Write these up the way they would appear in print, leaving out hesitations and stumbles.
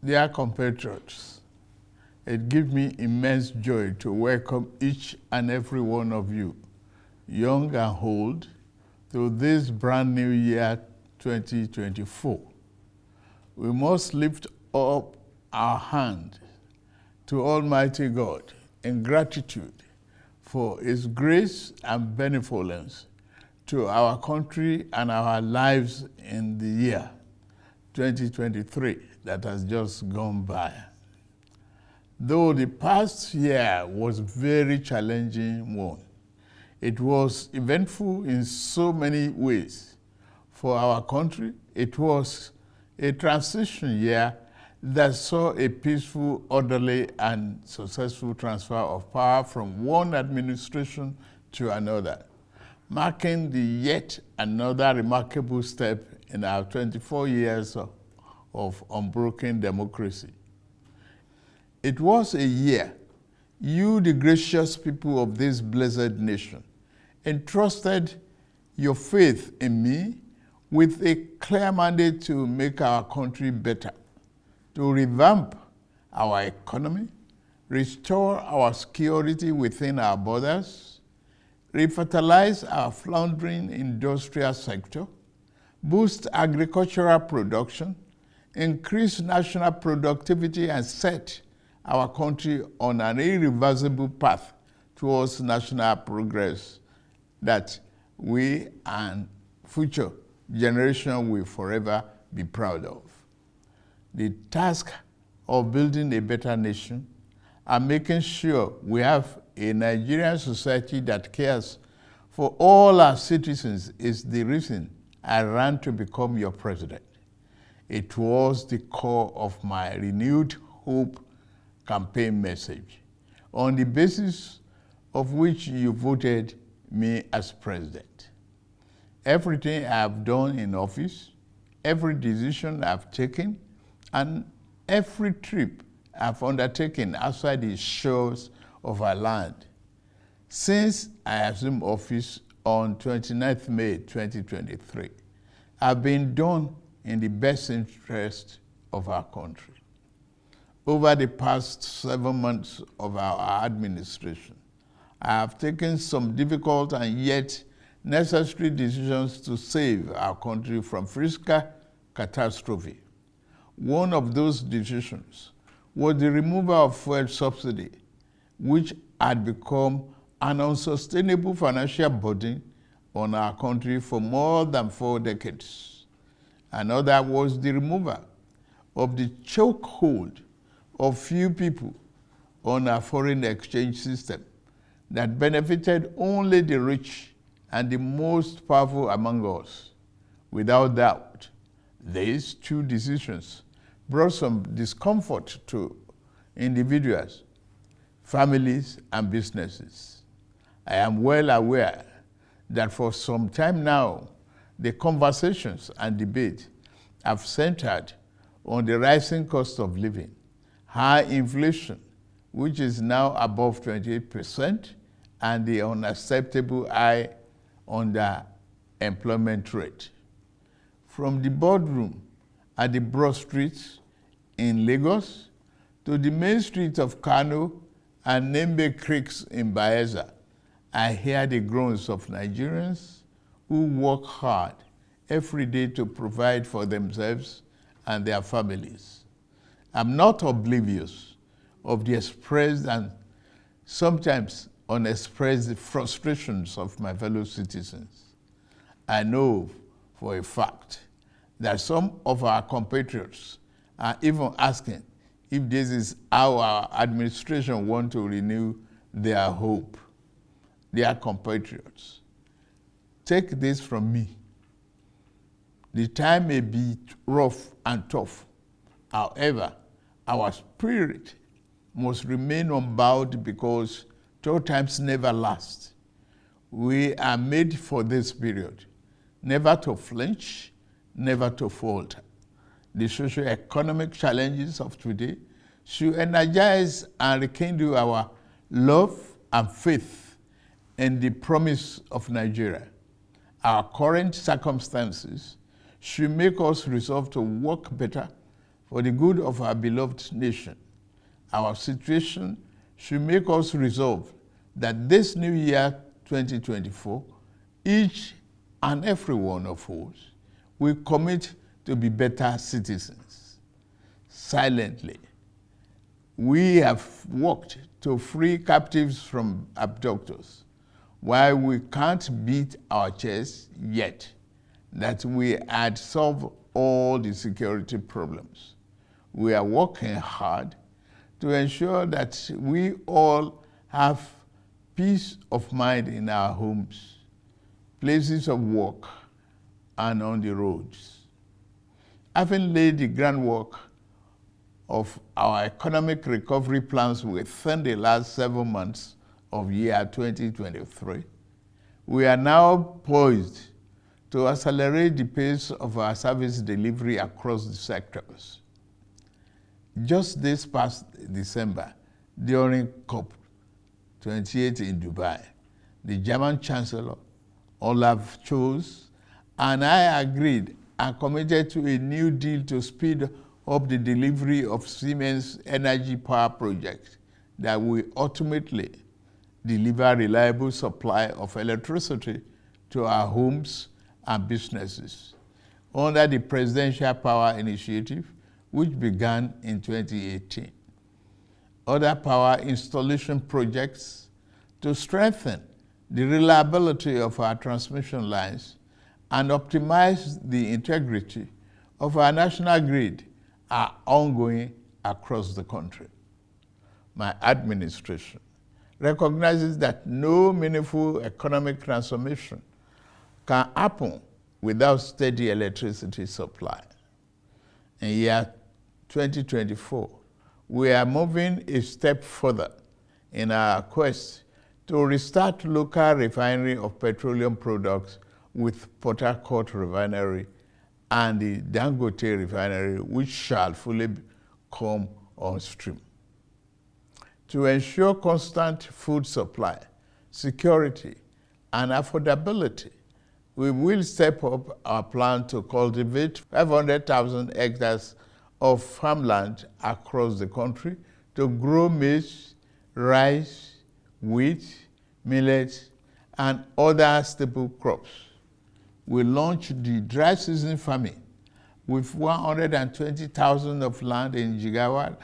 Dear compatriots, it gives me immense joy to welcome each and every one of you, young and old, to this brand new year 2024. We must lift up our hand to Almighty God in gratitude for His grace and benevolence to our country and our lives in the year 2023 that has just gone by. Though the past year was a very challenging one, it was eventful in so many ways. For our country, it was a transition year that saw a peaceful, orderly, and successful transfer of power from one administration to another, marking the yet another remarkable step in our 24 years of unbroken democracy. It was a year you, the gracious people of this blessed nation, entrusted your faith in me with a clear mandate to make our country better, to revamp our economy, restore our security within our borders, revitalize our floundering industrial sector, boost agricultural production, increase national productivity, and set our country on an irreversible path towards national progress that we and future generations will forever be proud of. The task of building a better nation and making sure we have a Nigerian society that cares for all our citizens is the reason I ran to become your president. It was the core of my renewed hope campaign message, on the basis of which you voted me as president. Everything I have done in office, every decision I've taken, and every trip I've undertaken outside the shores of our land since I assumed office on 29th May 2023, have been done in the best interest of our country. Over the past 7 months of our administration, I have taken some difficult and yet necessary decisions to save our country from fiscal catastrophe. One of those decisions was the removal of fuel subsidy, which had become an unsustainable financial burden on our country for more than 4 decades. Another was the removal of the chokehold of few people on our foreign exchange system that benefited only the rich and the most powerful among us. Without doubt, these two decisions brought some discomfort to individuals, families, and businesses. I am well aware that for some time now, the conversations and debate have centered on the rising cost of living, high inflation, which is now above 28%, and the unacceptable high underemployment rate. From the boardroom at the broad streets in Lagos to the main streets of Kano and Nembe Creeks in Bayelsa, I hear the groans of Nigerians who work hard every day to provide for themselves and their families. I'm not oblivious of the expressed and sometimes unexpressed frustrations of my fellow citizens. I know for a fact that some of our compatriots are even asking if this is how our administration wants to renew their hope. Dear compatriots, take this from me. The time may be rough and tough. However, our spirit must remain unbowed because tough times never last. We are made for this period, never to flinch, never to falter. The socio-economic challenges of today should energize and rekindle our love and faith in the promise of Nigeria. Our current circumstances should make us resolve to work better, for the good of our beloved nation. Our situation should make us resolve that this new year 2024, each and every one of us will commit to be better citizens. Silently, we have worked to free captives from abductors. While we can't beat our chest yet that we had solved all the security problems, we are working hard to ensure that we all have peace of mind in our homes, places of work, and on the roads. Having laid the groundwork of our economic recovery plans within the last 7 months of year 2023, we are now poised to accelerate the pace of our service delivery across the sectors. Just this past December, during COP28 in Dubai, the German Chancellor, Olaf Scholz, and I agreed and committed to a new deal to speed up the delivery of Siemens energy power project that will ultimately deliver reliable supply of electricity to our homes and businesses under the Presidential Power Initiative, which began in 2018. Other power installation projects to strengthen the reliability of our transmission lines and optimize the integrity of our national grid are ongoing across the country. My administration recognizes that no meaningful economic transformation can happen without steady electricity supply. In year 2024, we are moving a step further in our quest to restart local refinery of petroleum products with Port Harcourt Refinery and the Dangote Refinery, which shall fully come on stream. To ensure constant food supply, security, and affordability, we will step up our plan to cultivate 500,000 hectares of farmland across the country to grow maize, rice, wheat, millet, and other staple crops. We launched the dry season farming with 120,000 of land in Jigawa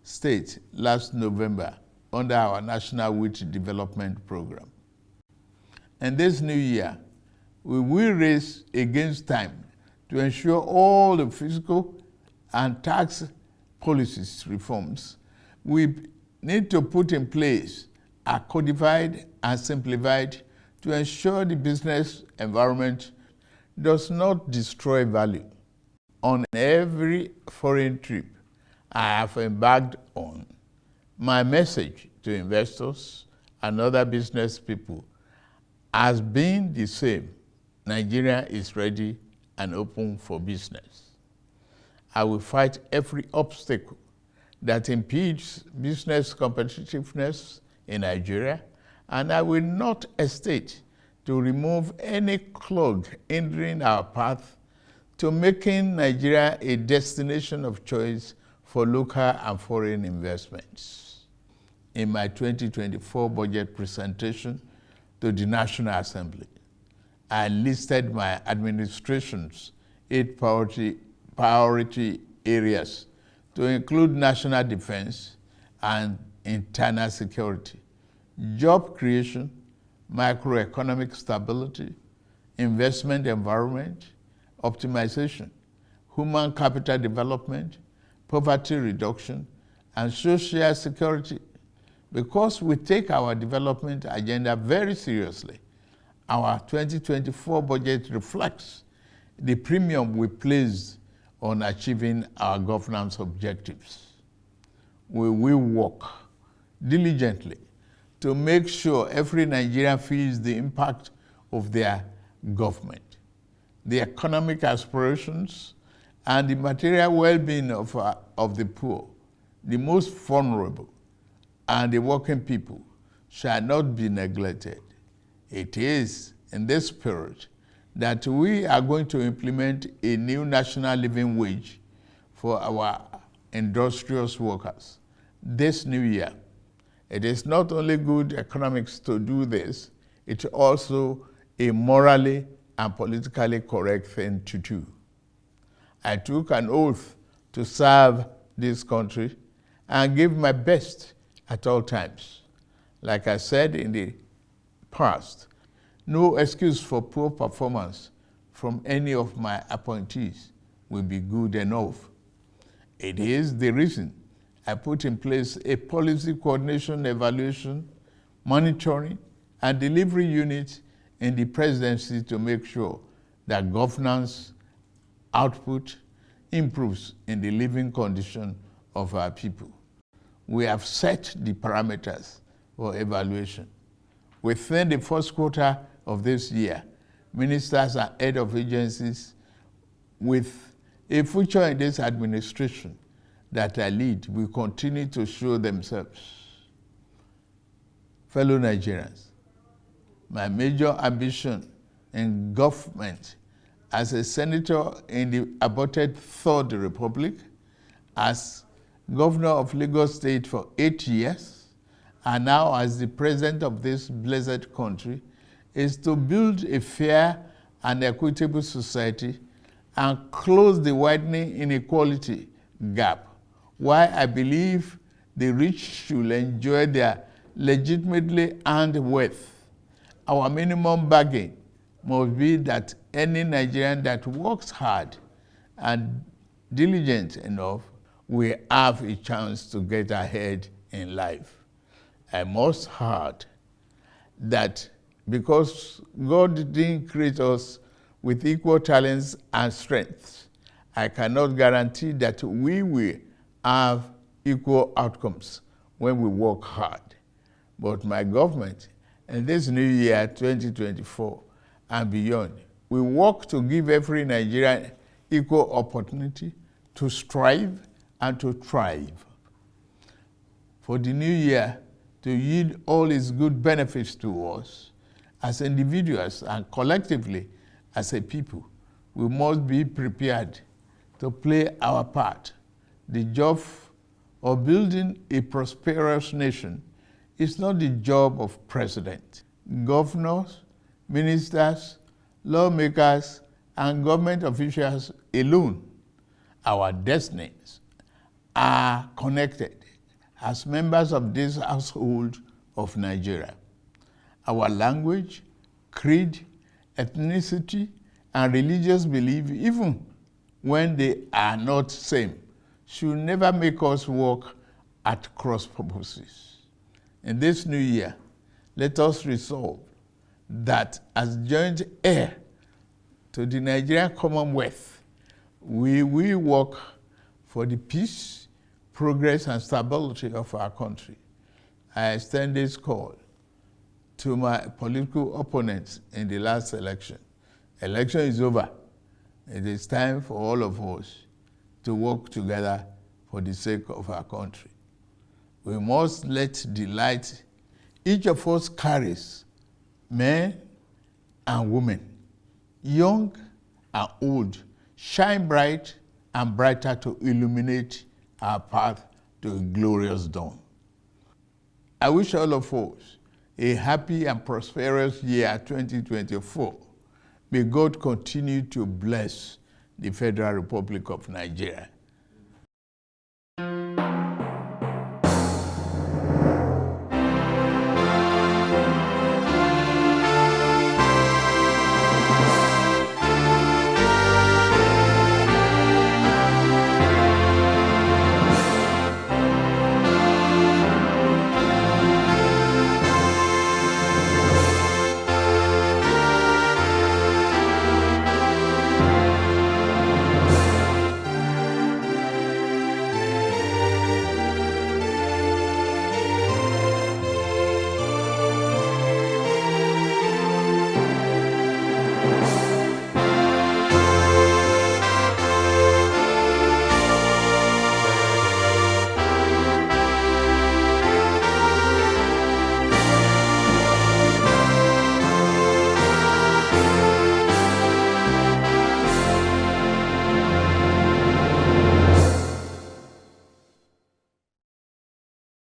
State last November under our National Wheat Development Program. And this new year, we will race against time to ensure all the fiscal and tax policies reforms we need to put in place are codified and simplified to ensure the business environment does not destroy value. On every foreign trip I have embarked on, my message to investors and other business people has been the same. Nigeria is ready and open for business. I will fight every obstacle that impedes business competitiveness in Nigeria, and I will not hesitate to remove any clog hindering our path to making Nigeria a destination of choice for local and foreign investments. In my 2024 budget presentation to the National Assembly, I listed my administration's 8 priority areas to include national defense and internal security, job creation, macroeconomic stability, investment environment, optimization, human capital development, poverty reduction, and social security. Because we take our development agenda very seriously, our 2024 budget reflects the premium we place on achieving our governance objectives. We will work diligently to make sure every Nigerian feels the impact of their government, the economic aspirations, and the material well-being of the poor, the most vulnerable, and the working people shall not be neglected. It is in this spirit that we are going to implement a new national living wage for our industrious workers. This new year, it is not only good economics to do this, it's also a morally and politically correct thing to do. I took an oath to serve this country and give my best at all times. Like I said in the past, no excuse for poor performance from any of my appointees will be good enough. It is the reason I put in place a policy coordination, evaluation, monitoring, and delivery unit in the presidency to make sure that governance output improves in the living condition of our people. We have set the parameters for evaluation. Within the first quarter of this year, ministers and head of agencies with a future in this administration that I lead will continue to show themselves. Fellow Nigerians, my major ambition in government as a senator in the aborted Third Republic, as governor of Lagos State for 8 years, and now as the president of this blessed country, is to build a fair and equitable society and close the widening inequality gap, while I believe the rich should enjoy their legitimately earned wealth. Our minimum bargain must be that any Nigerian that works hard and diligent enough will have a chance to get ahead in life. I must add that because God didn't create us with equal talents and strengths, I cannot guarantee that we will have equal outcomes when we work hard. But my government, in this new year, 2024 and beyond, we work to give every Nigerian equal opportunity to strive and to thrive. For the new year to yield all its good benefits to us, as individuals and collectively as a people, we must be prepared to play our part. The job of building a prosperous nation is not the job of president. Governors, ministers, lawmakers, and government officials alone. Our destinies are connected as members of this household of Nigeria. Our language, creed, ethnicity, and religious belief, even when they are not same, should never make us work at cross purposes. In this new year, let us resolve that as joint heir to the Nigerian Commonwealth, we will work for the peace, progress, and stability of our country. I extend this call to my political opponents in the last election. Election is over. It is time for all of us to work together for the sake of our country. We must let the light each of us carries, men and women, young and old, shine bright and brighter to illuminate our path to a glorious dawn. I wish all of us a happy and prosperous year 2024. May God continue to bless the Federal Republic of Nigeria.